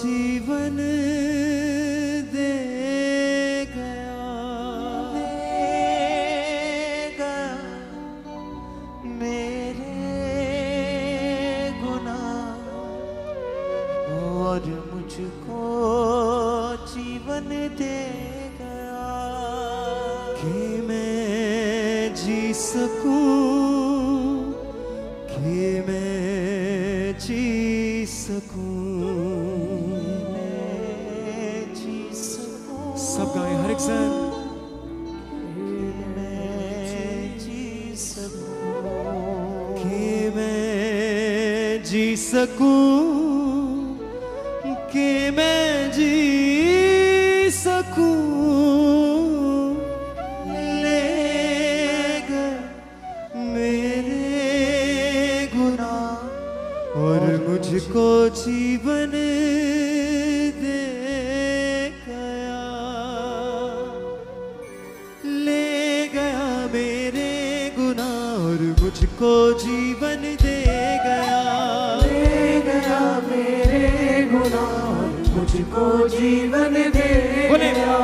जीवन दे गया, मेरे गुनाह और मुझको जीवन दे गया कि मैं जी सकूं, कि मैं जी सकूं, मैं जी सकूं। सब गाएं हर एक सन। मैं जी सकूं, कि मैं जी सकूं, कि मैं जी सकूं। ले गए मेरे गुनाह और मुझको जीवन दे गया, ले गया मेरे गुनाह और मुझको जीवन दे गया, ले गया मेरे गुनाह और मुझको जीवन दे गया,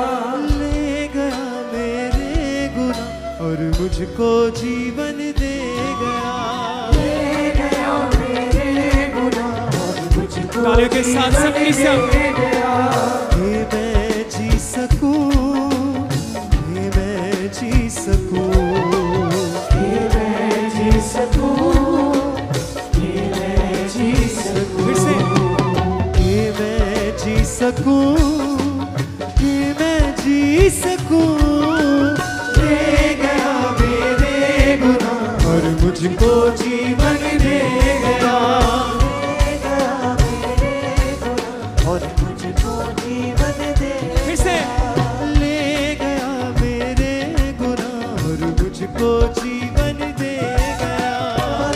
ले गया मेरे गुनाह और मुझको जीवन दे गया, ले गया मेरे गुनाह और मुझको तालियों के साथ सबकी सब दे गया। कि मैं जी सकूं, कि मैं जी सकूं, कि मैं जी सकूं, कि मैं जी सकूं, फिर से कि मैं जी सकूं, कि मैं जी सकूं। ले गया मेरे गुनाह और मुझको जीवन दे गया, ले गया मेरे गुनाह और मुझको जीवन दे फिर से ले गया मेरे गुनाह और मुझको जीवन दे गया,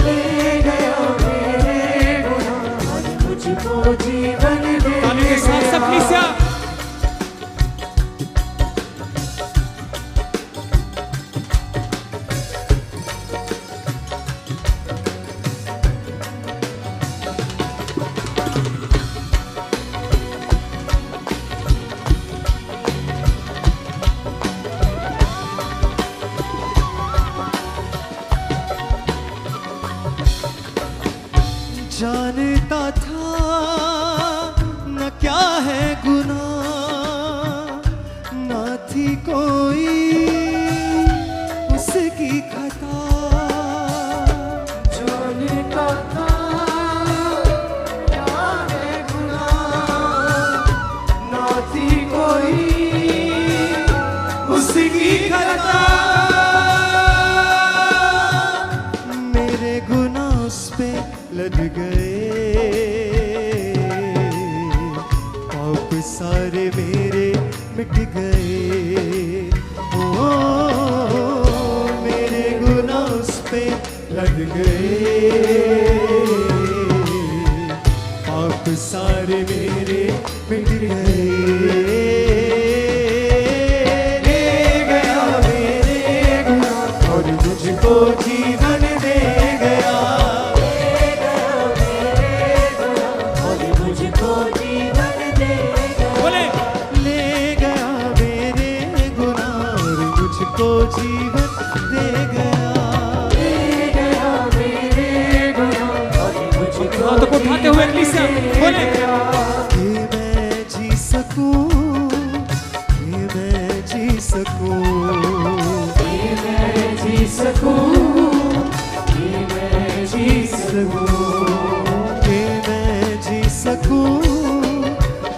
ले गया मेरे गुनाह और मुझको जीवन दे तालियों के साथ सबकी सब जानता था न क्या है गुनाह, न थी कोई उसकी खता, जानता था क्या है गुनाह, ना थी कोई उसकी खता। मेरे गुनाह उस पे लग गए, पाप सारे मेरे मिट गए, ओ मेरे गुनाह उस पे लग गए, पाप सारे मेरे मिट गए, ले गया मेरे गुनाह और मुझको जीवन दे गया, और मुझको जीवन दे गया। बोले ले गया मेरे गुनाह और मुझको जीवन दे गया, ले गया मेरे गुनाह और मुझको हाथों को उठाते हुए कलीसिया बोले कि मैं जी सकूं, कि मैं जी सकूं, कि मैं जी सकूं, कि मैं जी सकूं, कि मैं जी सकूं,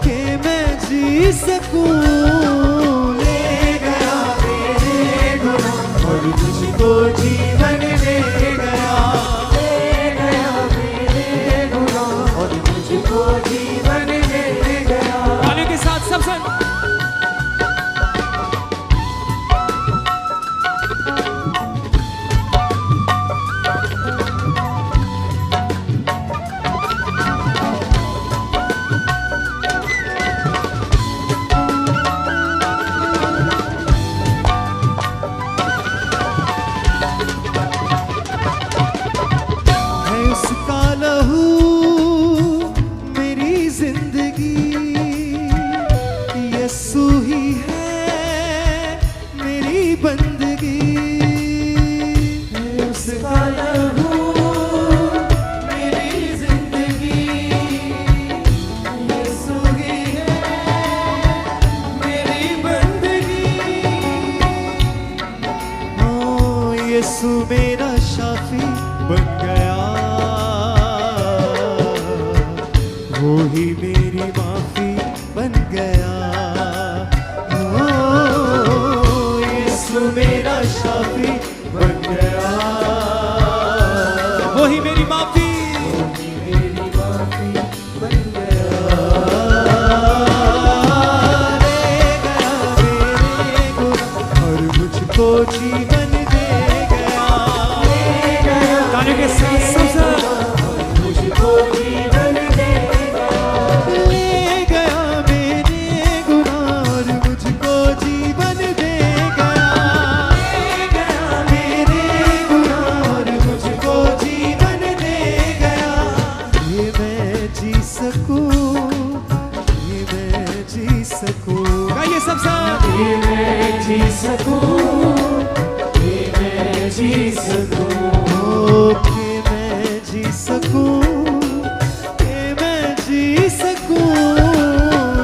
कि मैं जी सकूं। ले गया मेरे गुनाह और मुझको जीवन दे गया, ले गया मेरे गुनाह और मुझको जीवन दे गया। तालियों के साथ सब सन है उसका लहू मेरी जिंदगी, जीवन दे गया। तालियों के साथ सबसे मुझको जीवन दे ले गया मेरे गुनाह और मुझको जीवन दे गया। मेरे गुनाह और मुझको जीवन दे गया। ये मैं जी सकूं, ये मैं जी सकूं। गाइए सब साथ। ये मैं जी सकूं, ये मैं जी सकूं, ओ कि मैं जी सकूं, कि मैं जी सकूं।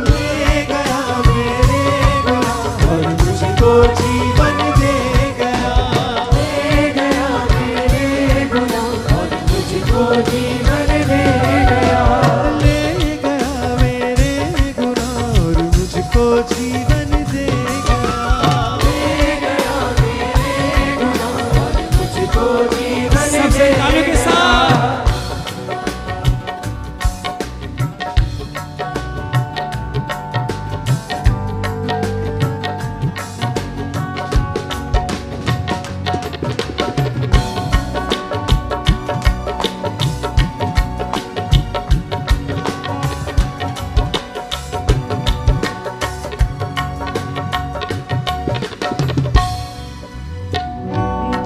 ले गया मेरे गुनाह और मुझको जीवन दे गया। ले गया मेरे गुनाह और मुझको जीवन दे गया। ले गया मेरे गुनाह और मुझको जीवन दे गया। ले गया मेरे गुनाह और मुझको जीवन सबसे दे तालियों के साथ।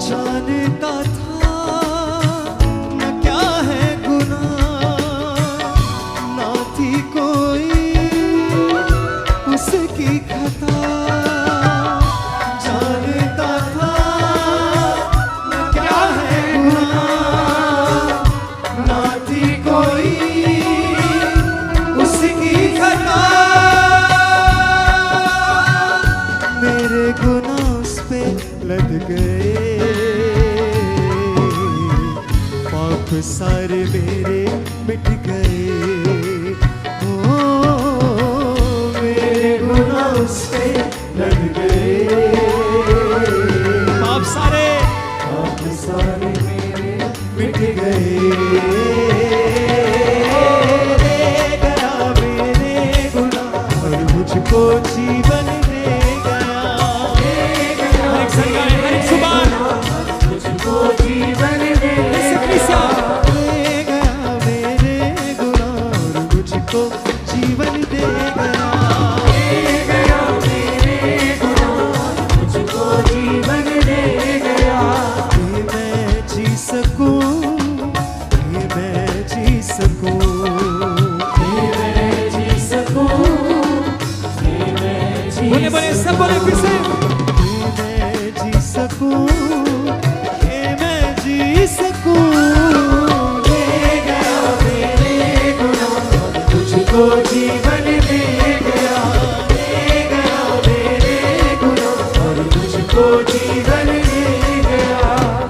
जानता था न क्या है गुनाह, ना थी कोई उसकी खता। जानता था न क्या है गुनाह, ना थी कोई उसकी खता। मेरे गुनाह उस पे लद गए, पाप सारे मेरे मिट गए। ओ मेरे गुनाह उस पे लद गए, आप सारे पाप सारे मेरे मिट गए। ले गया मेरे गुनाह और मुझको जीवन दे गया। हर एक सरकार हर एक जुबान मुझको जीवन दे ऐसे कलीसिया। ले गया मेरे गुनाह और मुझको जीवन दे गया। ले गया मेरे गुनाह और मुझको जीवन दे गया। ये मैं जी सकूं, ये मैं जी सकूं। ये मैं जी सकूं, ये मैं जी बोले बोले सब बोले फिर से। ये मैं जी सकूं, ये मैं जी सकूं। ले गया मेरे गुनाह और मुझको जीवन दे गया। ले गया मेरे गुनाह और मुझको जीवन दे गया।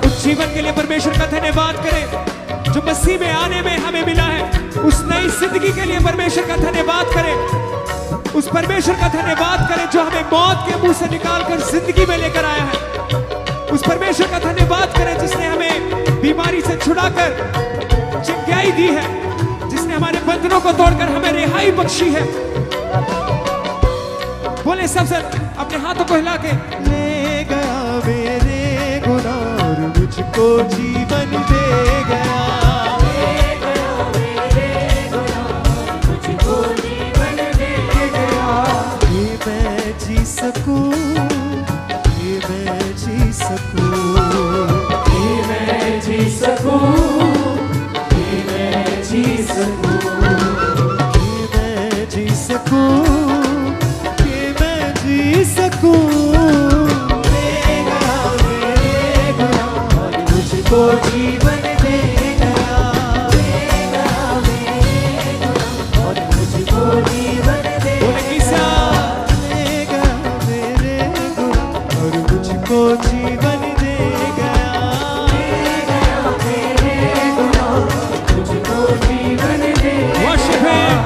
उस जीवन के लिए परमेश्वर का धन्यवाद करें जो मसीह में आने में हमें मिला है। उस नई जिंदगी के लिए परमेश्वर का धन्यवाद करें। उस परमेश्वर का धन्यवाद करें जो हमें मौत के मुंह से निकालकर जिंदगी में लेकर आया है। उस परमेश्वर का धन्यवाद करें जिसने हमें बीमारी से छुड़ाकर चिंगाई दी है, जिसने हमारे बंधनों को तोड़कर हमें रिहाई बख्शी है। बोले सबसे अपने हाथों को हिला के। ले गया मेरे गुनाह और मुझको जीवन दे गया। ले गया मेरे गुनाह और मुझको जीवन दे गया। ये मैं जी सकूं, ये मैं जी सकूं। ये मैं जी सकूं, ये मैं जी सकूं, ये मैं जी सकूं, ये मैं जी सकूं। ले गया मेरे गुनाह और मुझको जीवन दे गया। ले गया मेरे गुनाह और मुझको जीवन दे बोले कलीसिया। ले गया मेरे गुनाह और मुझको जीवन दे गया। ले गया मेरे गुनाह और मुझको जीवन दे Worship him.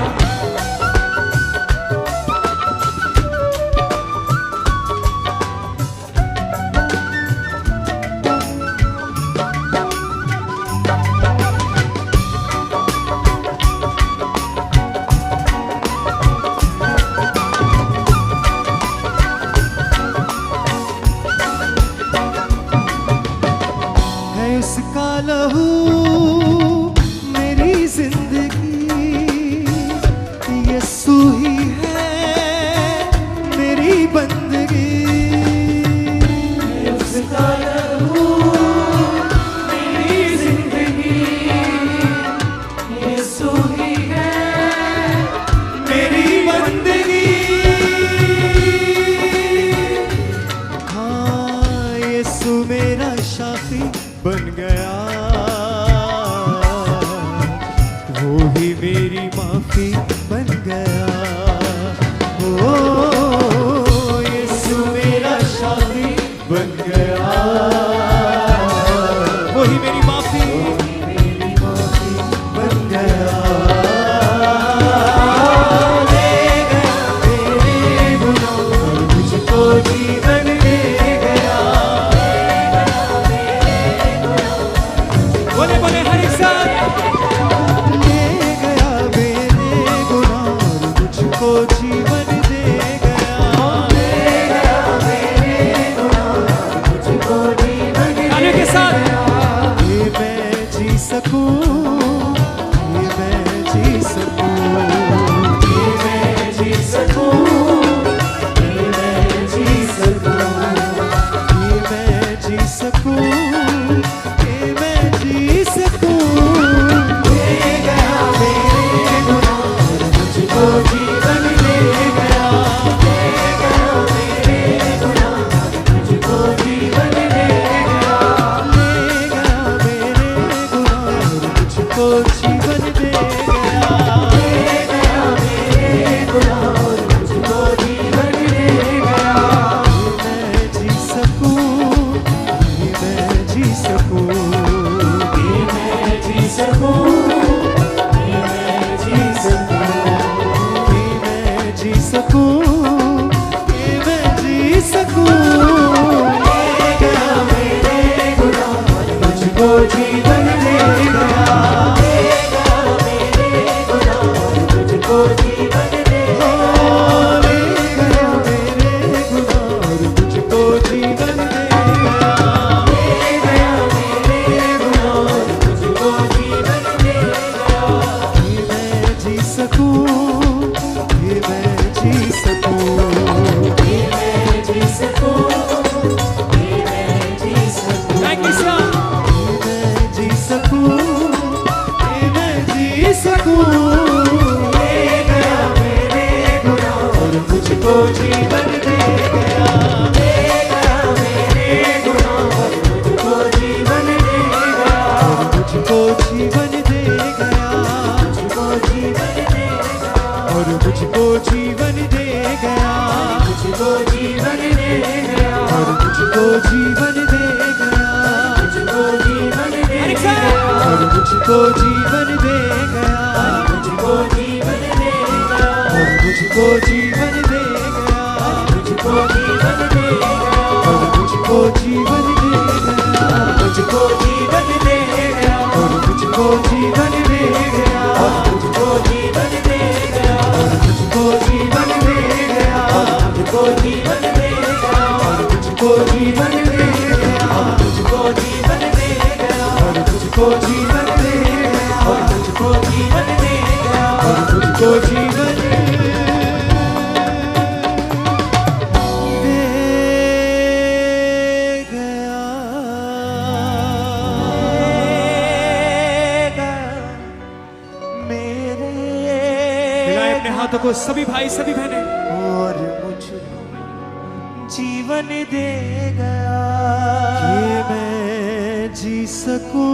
यीशु ही है मेरी बंदगी, उसका लहू मेरी जिंदगी, यीशु ही है मेरी बंदगी। हाँ यीशु मेरा शाफी बन गया, वो ही मेरी माफी बन गया। ओ यीशु मेरा शाफी बन गया, वो ही मेरी माफी बन गया। ले गया मेरे गुनाह और मुझको जीवन दे गया। बोले बोले हर एक साथ। ले गया मेरे गुनाह और मुझको जीवन दे गया। ले गया मेरे गुनाह और मुझको जीवन दे गाने के साथ। ये मैं जी सकूं, ये मैं जी सकूं, ये मैं जी सकूं, ये मैं जी सकूं, ये मैं जी सकूं, ये मैं जी सकूं। ले गया मेरे गुनाह और मुझको जीवन दे गया। ले गया मेरे गुनाह और मुझको जीवन दे गया। ले गया मेरे गुनाह और मुझको जीवन दे गया। ले गया मेरे गुनाह और मुझको जीवन दे गया। ये मैं जी सकूं, ये मैं जी सकूं, ये मैं जी सकूं, ये मैं जी सकूं, ये मैं जी सकूं, ये मैं जी सकूं। ले गया मेरे गुनाह और मुझको जीवन दे गया। ले गया मेरे गुनाह और मुझको जीवन दे गया। ले गया मेरे गुनाह और मुझको जीवन दे गया। ले गया मेरे गुनाह और मुझको जीवन दे गया। ये मैं जी सकूं, ये मैं जी सकूं, ये मैं जी सकूं, ये मैं जी सकूं, थैंक यू सर। ये मैं जी सकूं, ये मैं जी सकूं। ले गया मेरे गुनाह और मुझको जीवन दे गया। ले गया मेरे गुनाह और मुझको जीवन दे गया। और मुझको जीवन दे गया। मुझको जीवन दे गया। और मुझको जीवन दे गया। मुझको जीवन दे गया। और मुझको जीवन दे गया। मुझको जीवन दे हर एक गया। साथ। और मुझको जीवन दे गया। मुझको जीवन दे गया, और मुझको जीवन दे गया। मुझको जीवन दे गया, और मुझको जीवन दे गया। मुझको जीवन दे गया, और मुझको जीवन दे गया। मुझको जीवन दे गया, और मुझको जीवन दे गया। मुझको जीवन दे गया, मुझको जीवन दे गया। मुझको जीवन दे गया, और मुझको जीवन दे गया। मुझको जीवन दे गया, और मुझको जीवन दे गया मेरे। मिलाए अपने हाथों को सभी भाई सभी बहनें। और मुझको जीवन दे गया। ये मैं जी सकूं,